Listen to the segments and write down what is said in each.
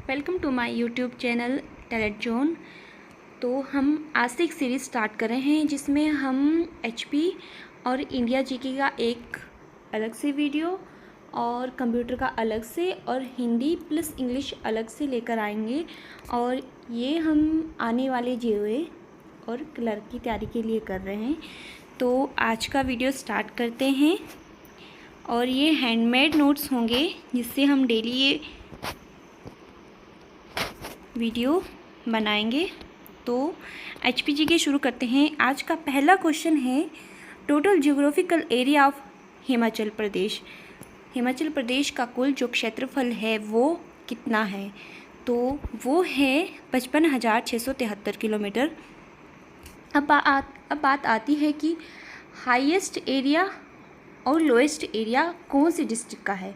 Welcome to my YouTube channel talent zone. तो हम आज से एक सीरीज़ स्टार्ट कर रहे हैं जिसमें हम एचपी और इंडिया जीके का एक अलग से वीडियो और कंप्यूटर का अलग से और हिंदी प्लस इंग्लिश अलग से लेकर आएंगे। और ये हम आने वाले जेईई और क्लर्क की तैयारी के लिए कर रहे हैं। तो आज का वीडियो स्टार्ट करते हैं। और ये हैंडमेड नोट्स होंगे जिससे हम डेली ये वीडियो बनाएंगे। तो एचपीजी के शुरू करते हैं। आज का पहला क्वेश्चन है, total geographical area of Himachal Pradesh. Himachal Pradesh का कुल जो क्षेत्रफल है वो कितना है? तो वो है 55,673 किलोमीटर। अब बात आती है कि हाईएस्ट एरिया और लोएस्ट एरिया कौन सी डिस्ट्रिक्ट का है।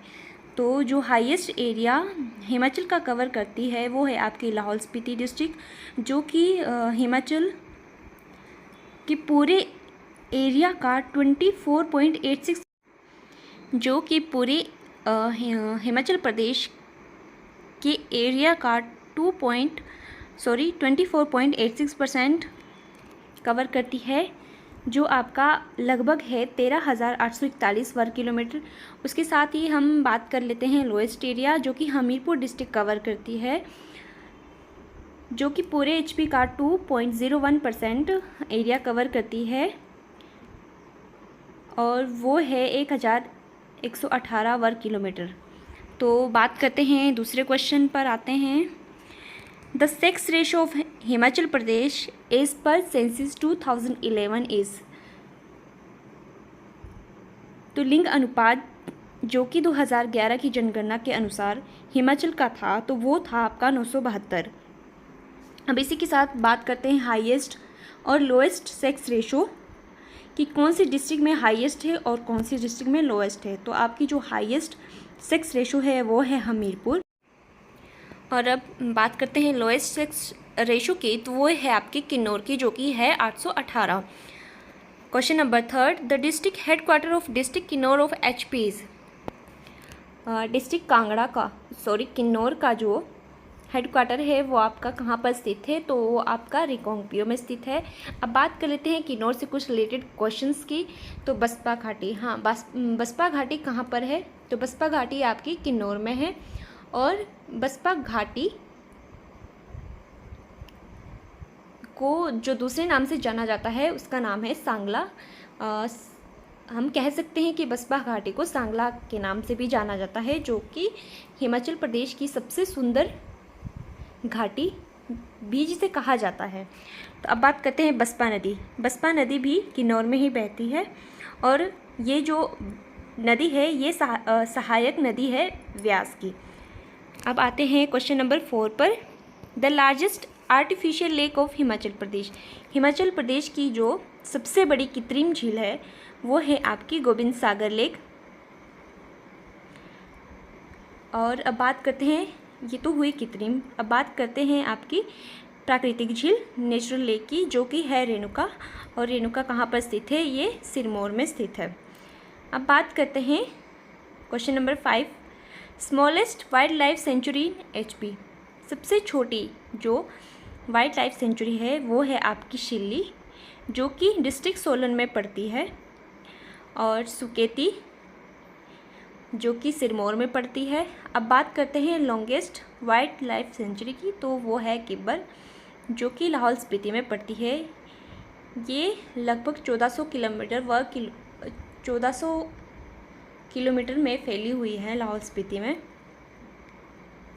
तो जो हाईएस्ट एरिया हिमाचल का कवर करती है वो है आपकी लाहौल स्पीति डिस्ट्रिक्ट, जो कि हिमाचल के पूरे एरिया का 24.86 जो कि पूरे हिमाचल प्रदेश के एरिया का 24.86% कवर करती है, जो आपका लगभग है 13,841 वर्ग किलोमीटर। उसके साथ ही हम बात कर लेते हैं लोएस्ट एरिया, जो कि हमीरपुर डिस्ट्रिक्ट कवर करती है, जो कि पूरे एचपी का 2.01% एरिया कवर करती है और वो है 1,118 वर्ग किलोमीटर। तो बात करते हैं दूसरे क्वेश्चन पर आते हैं। The sex ratio of Himachal Pradesh as per census 2011 is. तो लिंग अनुपात जो कि 2011 की जनगणना के अनुसार हिमाचल का था, तो वो था आपका 972। अब इसी के साथ बात करते हैं हाईएस्ट और लोएस्ट सेक्स रेशो कि कौन सी डिस्ट्रिक्ट में हाईएस्ट है और कौन सी डिस्ट्रिक्ट में लोएस्ट है। तो आपकी जो हाईएस्ट सेक्स रेशो है वो है हमीरपुर। और अब बात करते हैं लोएस्ट सेक्स रेशो की, तो वो है आपकी किन्नौर की, जो कि है 818। Question number 3, the district headquarter of district Kinnaur of HP's. District Kinnaur का जो हेडक्वार्टर है वो आपका कहाँ पर स्थित है? तो वो आपका रिकांगपिओ में स्थित है। अब बात कर लेते हैं किन्नौर से कुछ रिलेटेड क्वेश्चंस की। तो बसपा घाटी, बसपा घाटी कहाँ पर है? तो बसपा घाटी आपकी किन्नौर में है। और बसपा घाटी को जो दूसरे नाम से जाना जाता है उसका नाम है सांगला। हम कह सकते हैं कि बसपा घाटी को सांगला के नाम से भी जाना जाता है, जो कि हिमाचल प्रदेश की सबसे सुंदर घाटी भी जिसे कहा जाता है। तो अब बात करते हैं बसपा नदी। बसपा नदी भी किन्नौर में ही बहती है और ये जो नदी है ये सहायक नदी है व्यास की। अब आते हैं क्वेश्चन नंबर 4 पर। The largest artificial lake of Himachal Pradesh. Himachal Pradesh की जो सबसे बड़ी कृत्रिम झील है वो है आपकी गोविंद सागर लेक। और अब बात करते हैं, ये तो हुई कृत्रिम, अब बात करते हैं आपकी प्राकृतिक झील नेचुरल लेक की, जो कि है रेणुका। और रेणुका कहाँ पर स्थित है? ये सिरमौर में स्थित है। अब बात करते हैं question number 5, smallest wild life sanctuary in HP. सबसे छोटी जो वाइल्ड लाइफ सेंचुरी है वो है आपकी शिल्ली, जो कि डिस्ट्रिक्ट सोलन में पड़ती है। और सुकेती जो कि सिरमौर में पड़ती है। अब बात करते हैं लॉन्गेस्ट वाइल्ड लाइफ सेंचुरी की, तो वो है किब्बर, जो कि लाहौल स्पीति में पड़ती है। ये लगभग 1400 किलोमीटर में फैली हुई है लाहौल स्पीति में।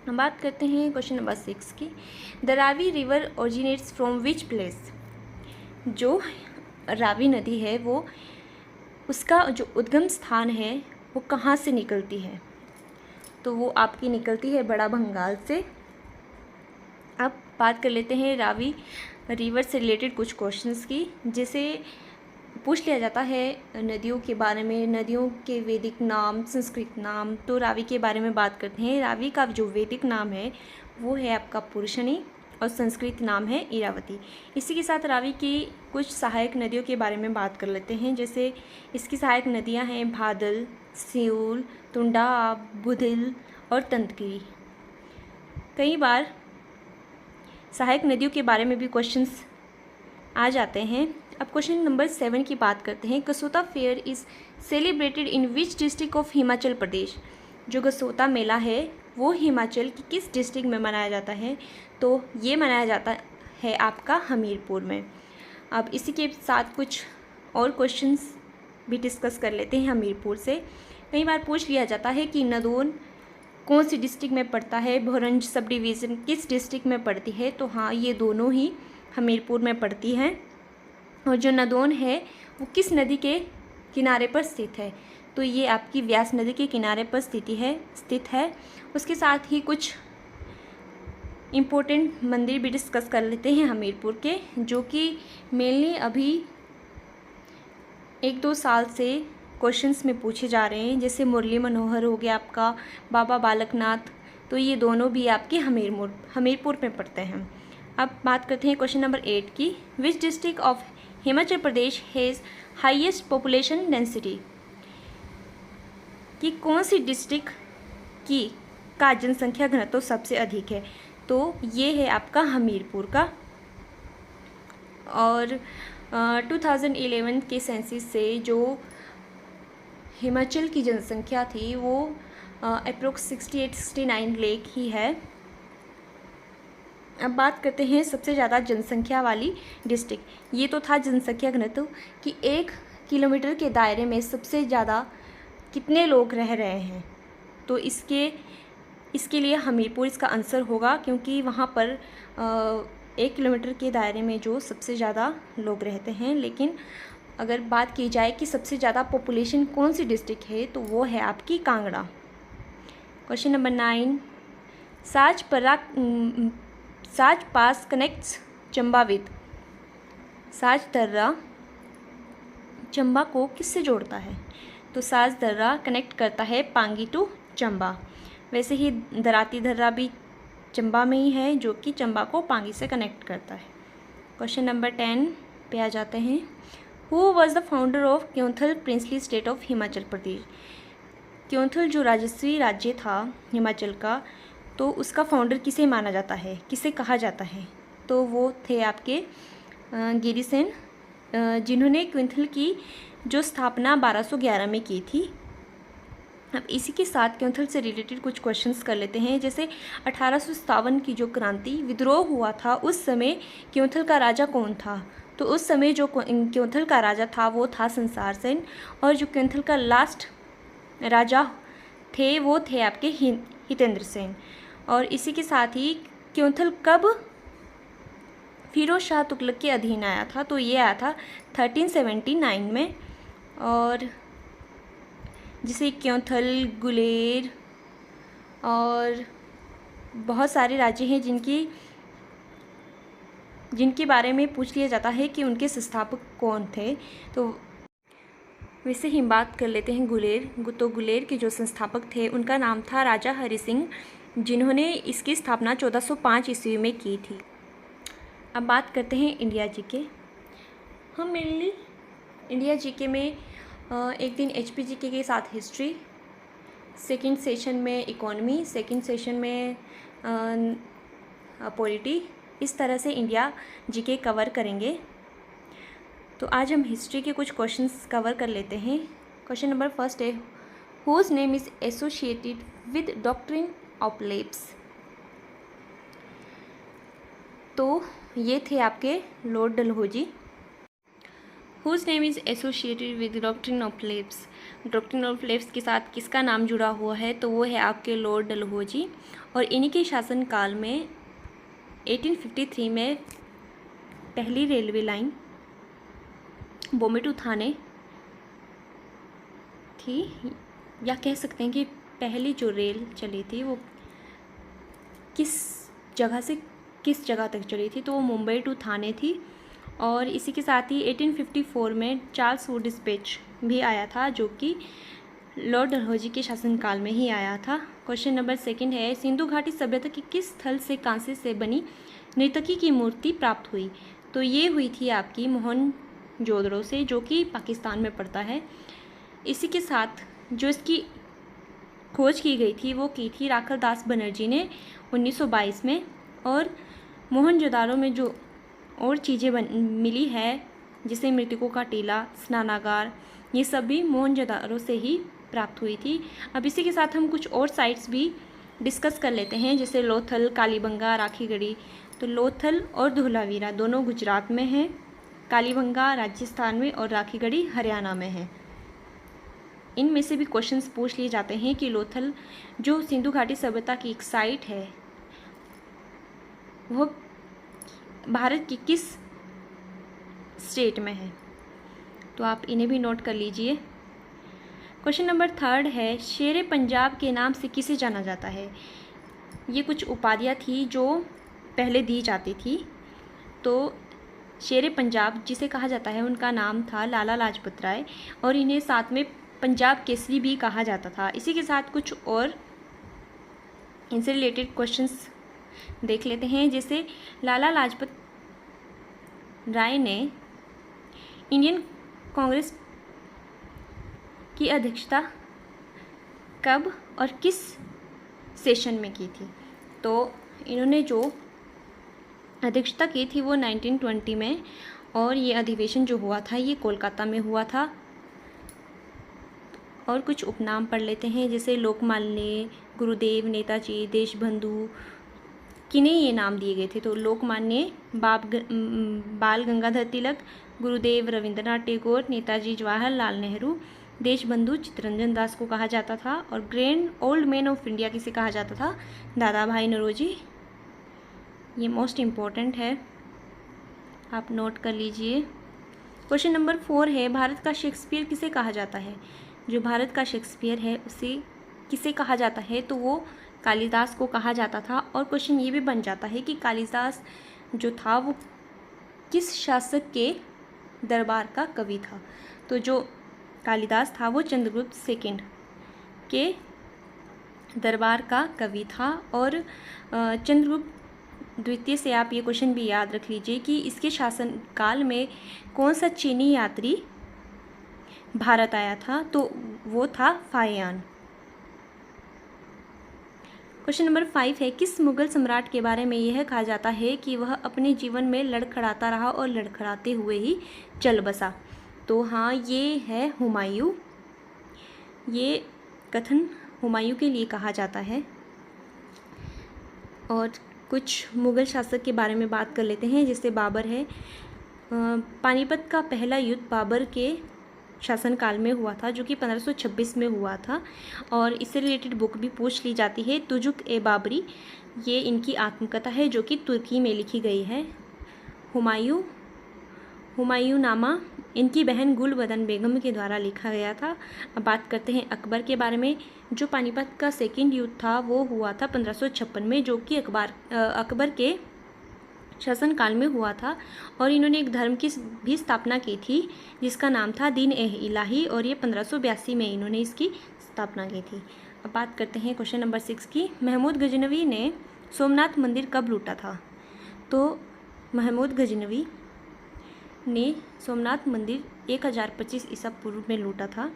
हम बात करते हैं क्वेश्चन नंबर 6 की। The Ravi river originates from which place. जो रावी नदी है वो उसका जो उद्गम स्थान है वो कहाँ से निकलती है? तो वो आपकी निकलती है बड़ा भंगाल से। अब बात कर लेते हैं रावी रिवर से रिलेटेड कुछ क्वेश्चंस की, जिसे पूछ लिया जाता है नदियों के बारे में, नदियों के वैदिक नाम, संस्कृत नाम। तो रावी के बारे में बात करते हैं। रावी का जो वैदिक नाम है वो है आपका पुरुषनी और संस्कृत नाम है इरावती। इसी के साथ रावी की कुछ सहायक नदियों के बारे में बात कर लेते हैं। जैसे इसकी सहायक नदियां हैं भादल, सियूल, तुंडा, बुधिल और तंतगिरी। कई बार सहायक नदियों के बारे में भी क्वेश्चंस आ जाते हैं। अब क्वेश्चन नंबर 7 की बात करते हैं। Gasota fair is celebrated in which district of Himachal Pradesh. जो गसोता मेला है वो हिमाचल की किस डिस्ट्रिक्ट में मनाया जाता है? तो ये मनाया जाता है आपका हमीरपुर में। अब इसी के साथ कुछ और क्वेश्चंस भी डिस्कस कर लेते हैं हमीरपुर से। कई बार पूछ लिया जाता है कि नदौन कौन सी डिस्ट्रिक्ट में पड़ता है, भोरंज सब डिवीज़न किस डिस्ट्रिक्ट में पड़ती है? तो हाँ, ये दोनों ही हमीरपुर में पड़ती हैं। और जो नदौन है वो किस नदी के किनारे पर स्थित है? तो ये आपकी व्यास नदी के किनारे पर स्थित है। उसके साथ ही कुछ इम्पोर्टेंट मंदिर भी डिस्कस कर लेते हैं हमीरपुर के, जो कि मेनली अभी 1-2 साल से क्वेश्चंस में पूछे जा रहे हैं। जैसे मुरली मनोहर हो गया आपका, बाबा बालकनाथ, तो ये दोनों भी आपके हमीरपुर में पड़ते हैं। अब बात करते हैं क्वेश्चन नंबर 8 की। विच district of Himachal Pradesh has highest population density. कि कौन सी डिस्ट्रिक्ट का जनसंख्या घनत्व सबसे अधिक है? तो ये है आपका हमीरपुर का। और 2011 के सेंसस से जो हिमाचल की जनसंख्या थी वो अप्रोक्स 68-69 लाख ही है। अब बात करते हैं सबसे ज़्यादा जनसंख्या वाली डिस्ट्रिक्ट। ये तो था जनसंख्या घनत्व कि 1 किलोमीटर के दायरे में सबसे ज़्यादा कितने लोग रह रहे हैं। तो इसके लिए हमीरपुर इसका आंसर होगा, क्योंकि वहाँ पर 1 किलोमीटर के दायरे में जो सबसे ज़्यादा लोग रहते हैं। लेकिन अगर बात की जाए कि सबसे ज़्यादा पॉपुलेशन कौन सी डिस्ट्रिक्ट है, तो वो है आपकी कांगड़ा। Question number 9। साज पास कनेक्ट्स चंबा विद। साज दर्रा चंबा को किससे जोड़ता है? तो साज दर्रा कनेक्ट करता है पांगी टू चंबा। वैसे ही दराती दर्रा भी चंबा में ही है, जो कि चंबा को पांगी से कनेक्ट करता है। क्वेश्चन नंबर 10 पे आ जाते हैं। Who was the founder of Keonthal princely state of Himachal Pradesh. Keonthal जो राजस्वी राज्य था हिमाचल का, तो उसका फाउंडर किसे माना जाता है, किसे कहा जाता है? तो वो थे आपके गिरिसेन, जिन्होंने क्योंथल की जो स्थापना 1211 में की थी। अब इसी के साथ क्योंथल से रिलेटेड कुछ क्वेश्चंस कर लेते हैं। जैसे 1857 की जो क्रांति विद्रोह हुआ था, उस समय क्योंथल का राजा कौन था? तो उस समय जो क्योंथल का राजा था वो था संसार सेन। और जो क्योंथल का लास्ट राजा थे वो थे आपके हितेंद्र सेन। और इसी के साथ ही क्योंथल कब फिरोज शाह तुगलक के अधीन आया था? तो ये आया था 1379 में। और जैसे क्योंथल, गुलेर और बहुत सारे राज्य हैं जिनके बारे में पूछ लिया जाता है कि उनके संस्थापक कौन थे। तो वैसे ही बात कर लेते हैं गुलेर। तो गुलेर के जो संस्थापक थे उनका नाम था राजा हरि सिंह, जिन्होंने इसकी स्थापना 1405 ईस्वी में की थी। अब बात करते हैं इंडिया जीके। हम मेनली इंडिया जीके में एक दिन एचपी जीके के साथ हिस्ट्री, सेकंड सेशन में इकोनॉमी, सेकंड सेशन में पॉलिटी, इस तरह से इंडिया जीके कवर करेंगे। तो आज हम हिस्ट्री के कुछ क्वेश्चंस कवर कर लेते हैं। क्वेश्चन नंबर 1 है, whose name is associated with doctrine of lapse. तो ये थे आपके lord Dalhousie. Whose name is associated with doctrine of lapse. Doctrine of lapse के साथ किसका नाम जुड़ा हुआ है? तो वो है आपके लॉर्ड डलहौजी। और इन्हीं के शासनकाल में 1853 में पहली रेलवे लाइन बॉम्बे टू थाने थी, या कह सकते हैं कि पहली जो रेल चली थी वो किस जगह तक चली थी? तो वो मुंबई टू थाने थी। और इसी के साथ ही 1854 में चार्ल्स वुड डिस्पैच भी आया था, जो कि लॉर्ड डलहौजी के शासनकाल में ही आया था। क्वेश्चन नंबर 2 है, सिंधु घाटी सभ्यता के किस स्थल से कांसे से बनी नर्तकी की मूर्ति प्राप्त हुई? तो ये हुई थी आपकी मोहनजोदड़ो से, जो कि पाकिस्तान में पड़ता है। इसी के साथ जो इसकी खोज की गई थी वो की थी राखल दास बनर्जी ने 1922 में। और मोहनजोदाड़ो में जो और चीज़ें मिली है, जैसे मृतकों का टीला, स्नानागार, ये सब भी मोहनजोदाड़ो से ही प्राप्त हुई थी। अब इसी के साथ हम कुछ और साइट्स भी डिस्कस कर लेते हैं, जैसे लोथल, कालीबंगा, राखीगढ़ी। तो लोथल और धोलावीरा दोनों गुजरात में हैं, कालीबंगा राजस्थान में और राखीगढ़ी हरियाणा में है। इनमें से भी क्वेश्चंस पूछ लिए जाते हैं कि लोथल जो सिंधु घाटी सभ्यता की एक साइट है, वह भारत की किस स्टेट में है, तो आप इन्हें भी नोट कर लीजिए। क्वेश्चन नंबर 3 है, शेरे पंजाब के नाम से किसे जाना जाता है। ये कुछ उपाधियाँ थी जो पहले दी जाती थी। तो शेरे पंजाब जिसे कहा जाता है उनका नाम था लाला लाजपत राय, और इन्हें साथ में पंजाब केसरी भी कहा जाता था। इसी के साथ कुछ और इनसे रिलेटेड क्वेश्चंस देख लेते हैं, जैसे लाला लाजपत राय ने इंडियन कांग्रेस की अध्यक्षता कब और किस सेशन में की थी। तो इन्होंने जो अध्यक्षता की थी वो 1920 में, और ये अधिवेशन जो हुआ था ये कोलकाता में हुआ था। और कुछ उपनाम पढ़ लेते हैं, जैसे लोकमान्य, गुरुदेव, नेताजी, देशबंधु, किन्हें ये नाम दिए गए थे। तो लोकमान्य बाल गंगाधर तिलक, गुरुदेव रविंद्रनाथ टैगोर, नेताजी जवाहरलाल नेहरू, देशबंधु चित्तरंजन दास को कहा जाता था, और grand old man of India किसे कहा जाता था, दादा भाई नौरोजी। ये मोस्ट इम्पॉर्टेंट है, आप नोट कर लीजिए। क्वेश्चन नंबर 4 है, भारत का शेक्सपियर किसे कहा जाता है। जो भारत का शेक्सपियर है उसे किसे कहा जाता है, तो वो कालिदास को कहा जाता था। और क्वेश्चन ये भी बन जाता है कि कालिदास जो था वो किस शासक के दरबार का कवि था। तो जो कालिदास था वो चंद्रगुप्त सेकंड के दरबार का कवि था। और चंद्रगुप्त द्वितीय से आप ये क्वेश्चन भी याद रख लीजिए कि इसके शासनकाल में कौन सा चीनी यात्री भारत आया था, तो वो था फाहियान। क्वेश्चन नंबर 5 है, किस मुगल सम्राट के बारे में यह कहा जाता है कि वह अपने जीवन में लड़खड़ाता रहा और लड़खड़ाते हुए ही चल बसा। तो हाँ, ये है हुमायूं। ये कथन हुमायूं के लिए कहा जाता है। और कुछ मुगल शासक के बारे में बात कर लेते हैं, जैसे बाबर है। पानीपत का पहला युद्ध बाबर के शासनकाल में हुआ था, जो कि 1526 में हुआ था। और इससे रिलेटेड बुक भी पूछ ली जाती है, तुजुक ए बाबरी। ये इनकी आत्मकथा है जो कि तुर्की में लिखी गई है। हुमायूंनामा इनकी बहन गुलबदन बेगम के द्वारा लिखा गया था। अब बात करते हैं अकबर के बारे में। जो पानीपत का सेकेंड युद्ध था वो हुआ था 1556 में, जो कि अकबर के शासनकाल में हुआ था। और इन्होंने एक धर्म की भी स्थापना की थी जिसका नाम था दीन ए इलाही, और ये 1582 में इन्होंने इसकी स्थापना की थी। अब बात करते हैं क्वेश्चन नंबर 6 की। महमूद गजनवी ने सोमनाथ मंदिर कब लूटा था। तो महमूद गजनवी ने सोमनाथ मंदिर 1025 ईसा पूर्व में लूटा था।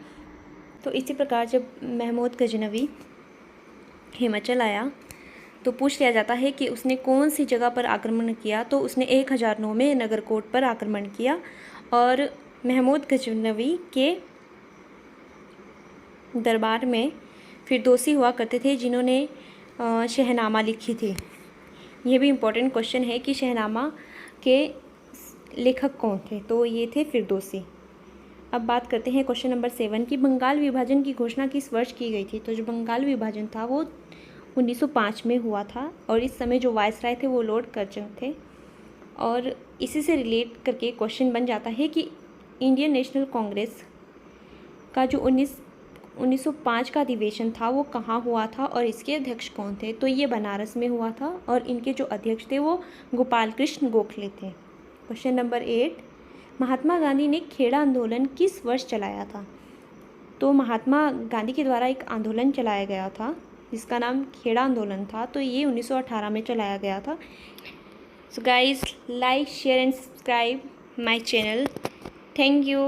तो इसी प्रकार जब महमूद गजनवी हिमाचल आया तो पूछ लिया जाता है कि उसने कौन सी जगह पर आक्रमण किया। तो उसने 1009 में नगरकोट पर आक्रमण किया। और महमूद गजनवी के दरबार में फिरदौसी हुआ करते थे जिन्होंने शहनामा लिखी थी। यह भी इम्पोर्टेंट क्वेश्चन है कि शहनामा के लेखक कौन थे, तो ये थे फिरदौसी। अब बात करते हैं क्वेश्चन नंबर 7 की। बंगाल विभाजन की घोषणा किस वर्ष की गई थी। तो जो बंगाल विभाजन था वो 1905 में हुआ था, और इस समय जो वायसराय थे वो लॉर्ड कर्जन थे। और इसी से रिलेट करके क्वेश्चन बन जाता है कि इंडियन नेशनल कांग्रेस का जो 1905 का अधिवेशन था वो कहाँ हुआ था और इसके अध्यक्ष कौन थे। तो ये बनारस में हुआ था, और इनके जो अध्यक्ष थे वो गोपाल कृष्ण गोखले थे। क्वेश्चन नंबर 8, महात्मा गांधी ने खेड़ा आंदोलन किस वर्ष चलाया था। तो महात्मा गांधी के द्वारा एक आंदोलन चलाया गया था जिसका नाम खेड़ा आंदोलन था। तो ये 1918 में चलाया गया था। So guys, like, share and subscribe my channel. Thank you.